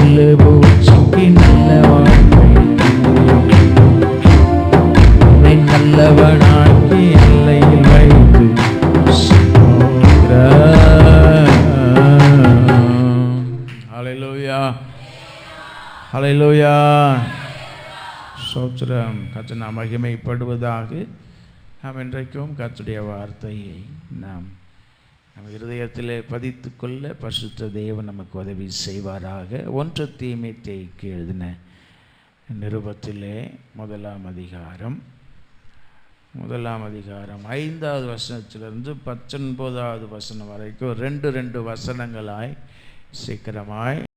நல்ல பூச்சிக்கு நல்ல வாழ்க்கை, உன்னை நல்லவனாக்கி எல்லையில் வைத்து ஹல்லேலூயா, ஹல்லேலூயா. ஸ்தோத்திரம். கர்த்தர் நாம் மகிமைப்படுவதாக. நாம் இன்றைக்கும் கர்த்தருடைய வார்த்தையை நாம் நம் இருதயத்திலே பதித்து கொள்ள பரிசுத்த தேவன் நமக்கு உதவி செய்வாராக. 1 தீமோத்தேயுக்கு எழுதின நிருபத்திலே 1ஆம் அதிகாரம் 5வது வசனத்திலிருந்து 19வது வசனம் வரைக்கும் 2 வசனங்களாய் சீக்கிரமாய்